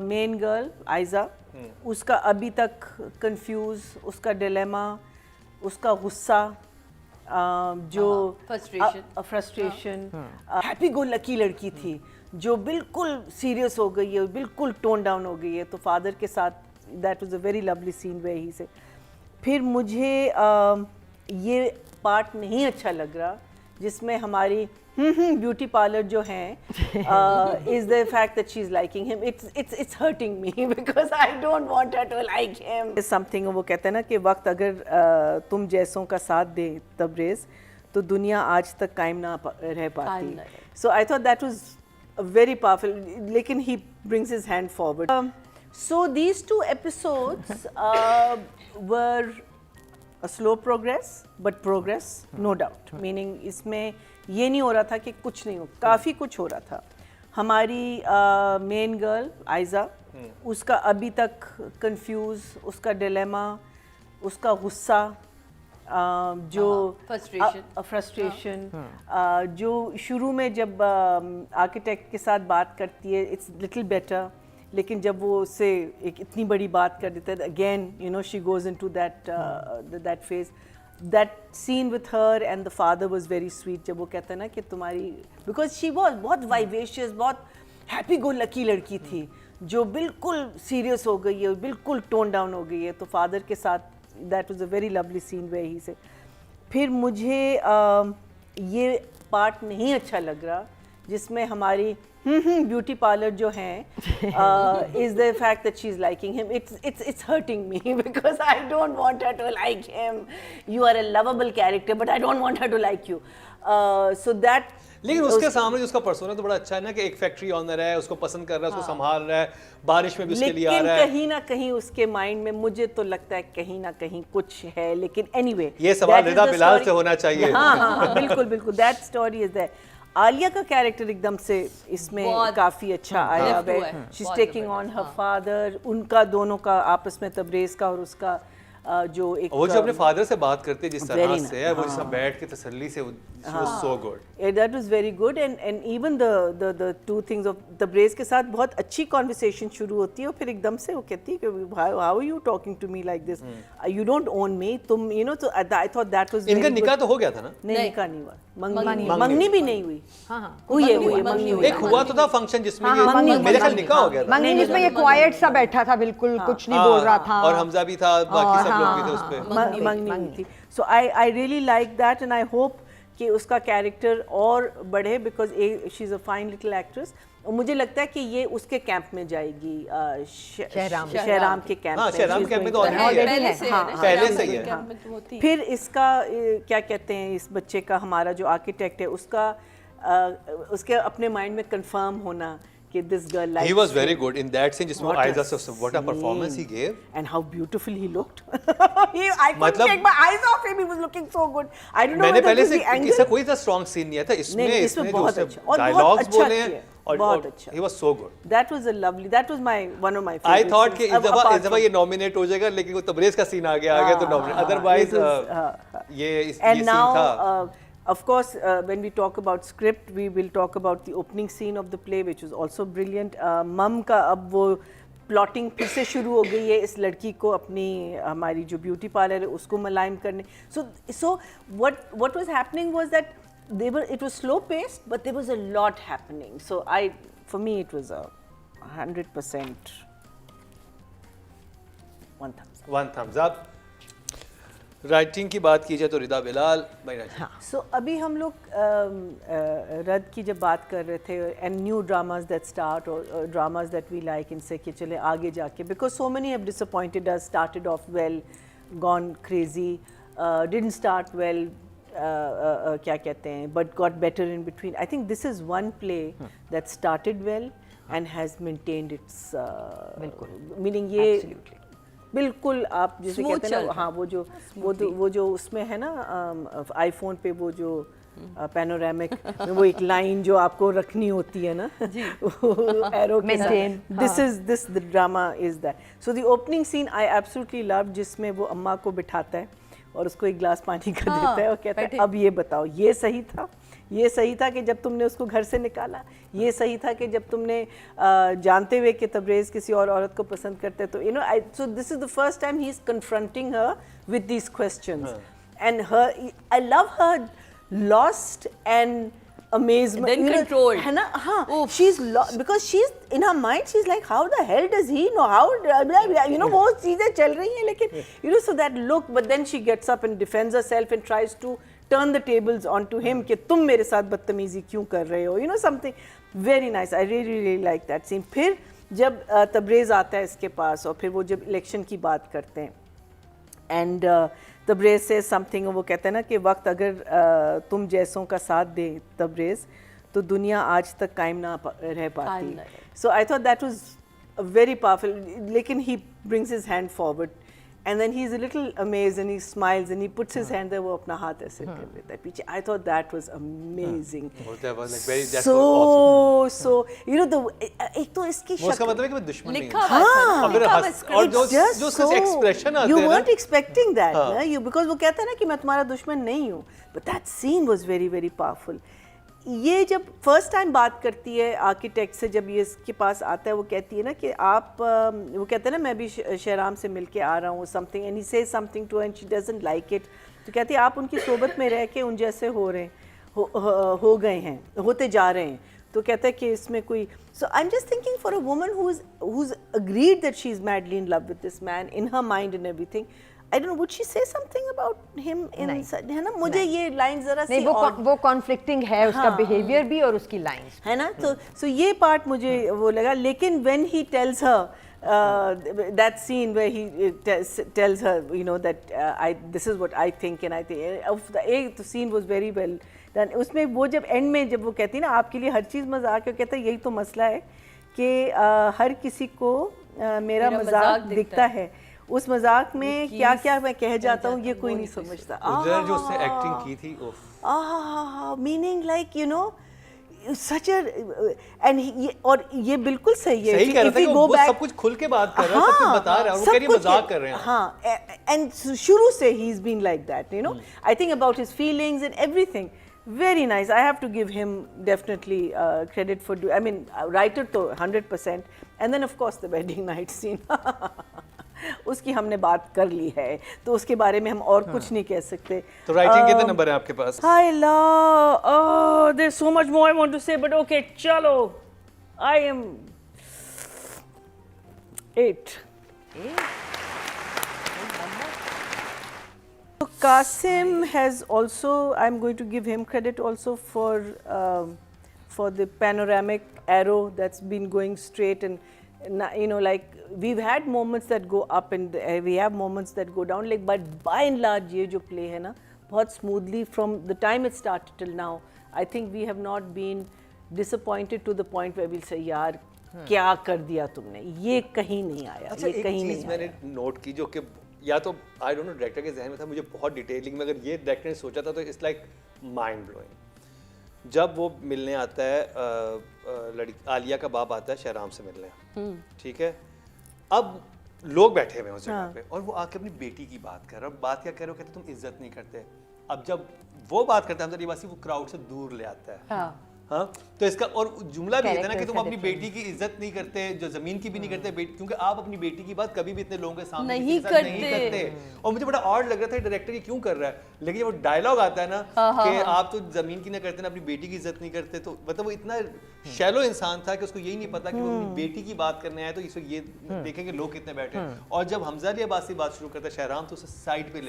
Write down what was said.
Main girl Aiza, उसका अभी तक कंफ्यूज, उसका डिलेमा, उसका गुस्सा, जो फ्रस्ट्रेशन, हैप्पी गो लकी लड़की थी जो बिल्कुल सीरियस हो गई है, बिल्कुल टोन डाउन हो गई है। तो फादर के साथ that was a very lovely scene where he say. फिर मुझे ये पार्ट नहीं अच्छा लग रहा जिसमें हमारी ब्यूटी पार्लर जो है is the fact that she's liking him. It's hurting me because I don't want her to like him. It's something वो कहते हैं ना कि वक्त अगर तुम जैसों का साथ दे तबरेज़ तो दुनिया आज तक कायम ना रह पाती. So I thought that was very powerful. लेकिन he brings his hand forward. So these two episodes were a slow progress but progress no doubt. Meaning इसमें ये नहीं हो रहा था कि कुछ नहीं हो, काफ़ी कुछ हो रहा था. हमारी मेन गर्ल आयजा, उसका अभी तक कंफ्यूज, उसका डिलेमा, उसका गुस्सा, जो फ्रस्ट्रेशन, जो शुरू में जब आर्किटेक्ट के साथ बात करती है इट्स लिटिल बेटर, लेकिन जब वो उससे एक इतनी बड़ी बात कर देता है again you know she goes into that phase. That scene with her and the father was very sweet. जब वो कहता है ना कि तुम्हारी, because she was बहुत vivacious, बहुत happy go lucky लड़की थी जो बिल्कुल serious हो गई है, बिल्कुल tone down हो गई है. तो father के साथ that was a very lovely scene where he से. फिर मुझे ये part नहीं अच्छा लग रहा जिसमें हमारी ब्यूटी पार्लर जो है is the fact that she's liking him. It's hurting me because I don't want her to like him. You are a lovable character but I don't want her to like you. So that. लेकिन उसके सामने उसका persona तो बड़ा अच्छा है ना कि एक फैक्ट्री ऑनर है, उसको पसंद कर रहा है, उसको संभाल रहा है, बारिश में भी उसके लिए आ रहा है. लेकिन कहीं ना कहीं उसके माइंड में मुझे तो लगता है कहीं ना कहीं कुछ है. लेकिन anyway, ये सवाल रिदा बिलाल से होना चाहिए. हाँ बिल्कुल that story is there. Alia का कैरेक्टर एकदम से इसमें काफी अच्छा आया है. She is taking on her father. उनका दोनों का आपस में तबरेज़ का और उसका जो एक वो जो अपने फादर से बात करते जिस तरह से है, वो जिस बैठ के तसल्ली से, so good. That was very good and even the two things of Tabrez के साथ बहुत अच्छी कॉन्वर्सेशन शुरू होती है और फिर एकदम से वो कहती है कि how are you talking to me like this? You don't own me. तुम you know, so I thought that was. इनका निकाह तो हो गया था ना? नहीं, निकाह नहीं हुआ. मंगनी भी नहीं हुई. हुई है मंगनी हुई. एक हुआ तो था फंक्शन जिसमें ये मेरे ख्याल निकाह हो गया था. मंगनी जिसमें ये क्वाइट सा बैठा था, बिल्कुल कुछ नहीं बोल रहा था, और हमजा भी था, बाकी सब लोग भी थे उस पे. मंगनी हुई थी. So I really like that and I hope कि उसका कैरेक्टर और बढ़े because she is a fine little actress. और मुझे लगता है कि ये उसके कैंप में जाएगी, शहराम के कैंप में. शहराम कैंप में तो पहले से ही है. फिर इसका क्या कहते हैं, इस बच्चे का, हमारा जो आर्किटेक्ट है उसका उसके अपने माइंड में कंफर्म होना कि this girl likes. He was very good in that scene जिसमें Aiza, what a performance he gave. And how beautiful he looked. I couldn't take my eyes off him. He was looking so good. I don't know. मैंने पहले से किसी कोई सा strong scene नहीं था इसमें बहुत जो अच्छा और dialogues बहुत बोले हैं बहुत अच्छा. He was so good. That was a lovely. That was one of my favorites. I thought कि इस दफा ये nominate हो जाएगा, लेकिन वो तबरेज़ का scene आ गया तो nominate. Otherwise ये scene था. Of course, when we talk about script, we will talk about the opening scene of the play, which was also brilliant. मम का अब वो plotting फिर से शुरू हो गई है इस लड़की को अपनी हमारी जो ब्यूटी पार्लर है उसको मलाइम करने. So what was happening was that it was slow paced, but there was a lot happening. So for me it was 100% one thumbs up. Writing की बात की जाए तो रिदा बिलाल. सो अभी हम लोग रद की जब बात कर रहे थे and new dramas that start और ड्रामाज दैट वी लाइक, इनसे कि चले आगे जाके, because so many have disappointed us, started off well, gone crazy, didn't start well, क्या कहते हैं, but got better in between. I think this is one play that started well and has maintained it's, meaning ये बिल्कुल आप जैसे कहते हैं ना, हाँ वो जो उसमें है ना आईफोन पे वो जो पैनोरामिक वो एक लाइन जो आपको रखनी होती है ना एरो के साथ, this the drama is that. So the opening scene I absolutely love, जिसमें वो अम्मा को बिठाता है और उसको एक गिलास पानी का देता है और कहता है अब ये बताओ ये सही था ये सही था कि जब तुमने उसको घर से निकाला, ये सही था कि जब तुमने जानते हुए कि तबरेज़ किसी और औरत को पसंद करते, तो you know so this is the first time he is confronting her with these questions and her I love her lost and amazement, then you know, controlled. है ना, हाँ, she's because she's in her mind she's like how the hell does he know, how you know वो चीजें चल रही हैं, लेकिन you know so that look, but then she gets up and defends herself and tries to turn the tables onto him कि तुम मेरे साथ बदतमीजी क्यों कर रहे हो, you know something very nice. I really like that scene. फिर जब तबरेज़ आता है इसके पास और फिर वो जब इलेक्शन की बात करते हैं एंड तबरेज़ से समथिंग, वो कहते हैं ना कि वक्त अगर तुम जैसों का साथ दे तबरेज़ तो दुनिया आज तक कायम ना रह पाती. So I thought that was very powerful, लेकिन he brings his hand forward and then he's a little amazed and he smiles and he puts his hand there, वो अपना हाथ ऐसे कर लेता है पीछे. I thought that was amazing. That was like very, that's so awesome. so you know the एक तो इसकी वो उसका मतलब है कि मैं दुश्मन नहीं लिखा हूँ. हुआ था, लिखा हुआ और script. जो just उसके so एक्सप्रेशन आते you हैं ना, weren't expecting that ना, you because वो कहता है ना कि मैं तुम्हारा दुश्मन नहीं हूँ, but that scene was very very powerful. ये जब फर्स्ट टाइम बात करती है आर्किटेक्ट से, जब ये इसके पास आता है, वो कहती है ना कि आप वो कहते हैं ना मैं भी शहराम से मिल के आ रहा हूँ something, and he says something to and she doesn't like it, तो कहती है आप उनकी सोबत में रह के उन जैसे हो गए हैं, होते जा रहे हैं. तो कहता है कि इसमें कोई, so I am just thinking for a woman who's agreed that she is madly in love with this man in her mind and everything, I don't know, would she say something about him in है ना, मुझे ये line जरा सी वो conflicting है उसका behaviour भी और उसकी लाइंस है ना, तो सो ये पार्ट मुझे वो लगा. लेकिन when he tells her that scene where he tells her you know that this is what I think and I think the scene was very well done. उसमें वो जब एंड में जब वो कहती है ना आपके लिए हर चीज़ मजाक है, कहता है यही तो मसला है कि हर किसी को मेरा मजाक दिखता है, उस मजाक में क्या क्या मैं कह जाता हूँ ये कोई नहीं समझता. उधर जो उसने एक्टिंग की थी, उफ, meaning like you know such and और ये बिल्कुल सही है. सही कह रहा था कि वो सब कुछ खुल के बात कर रहा है, सब कुछ बता रहा है, और वो कह रही है मजाक कर रहे हैं. हाँ, एंड शुरू से ही is been like that, you know, I think about his feelings and everything. Very nice. I have to give him definitely credit for I mean, writer to 100%. And then of course the wedding night scene. उसकी हमने बात कर ली है, तो उसके बारे में हम और कुछ नहीं कह सकते. तो राइटिंग कितने नंबर है आपके पास? Hi Allah. Oh, there's so much more I want to say, but okay, chalo. I am 8. Qasim has also, I'm going to give him credit also for the panoramic arrow that's been going straight, and you know, like we've had moments that go up and we have moments that go down, like, but by and large ये जो play है ना बहुत smoothly from the time it started till now. I think we have not been disappointed to the point where we'll say यार क्या कर दिया तुमने, ये कहीं नहीं आया. अच्छा, ये कहीं नहीं एक चीज़ मैंने नोट की जो कि या तो आई डोंट नो डायरेक्टर के जहन में था, मुझे बहुत डिटेलिंग में अगर ये डायरेक्टर ने सोचा था तो इट्स लाइक माइंड ब्लोइंग. जब वो मिलने आता है लड़की आलिया का बाप आता है शहराम से मिलने, ठीक है, अब लोग बैठे हुए हैं उस जगह पे और वो आके अपनी बेटी की बात कर रहा है. बात क्या कह रहे हो, कहते तुम इज्जत नहीं करते. अब जब वो बात करता है हमजा निवासी, वो क्राउड से दूर ले आता है. हाँ, तो इसका और जुमला भी है ना कि तुम अपनी बेटी की इज्जत नहीं करते, जो जमीन की भी नहीं करते, क्योंकि आप अपनी बेटी की बात कभी भी इतने लोगों के सामने नहीं करते. और मुझे बड़ा ऑड लग रहा था डायरेक्टर ये क्यों कर रहा है, लेकिन वो डायलॉग आता है ना कि आप तो जमीन की ना करते ना अपनी बेटी की इज्जत नहीं करते, तो मतलब वो इतना शैलो इंसान था कि उसको यही नहीं पता कि वो अपनी बेटी की बात करने आया, तो इसको ये देखेंगे लोग कितने बैठे. और जब हमजा अली अब्बासी बात शुरू करता है शहराम, तो उसे साइड पे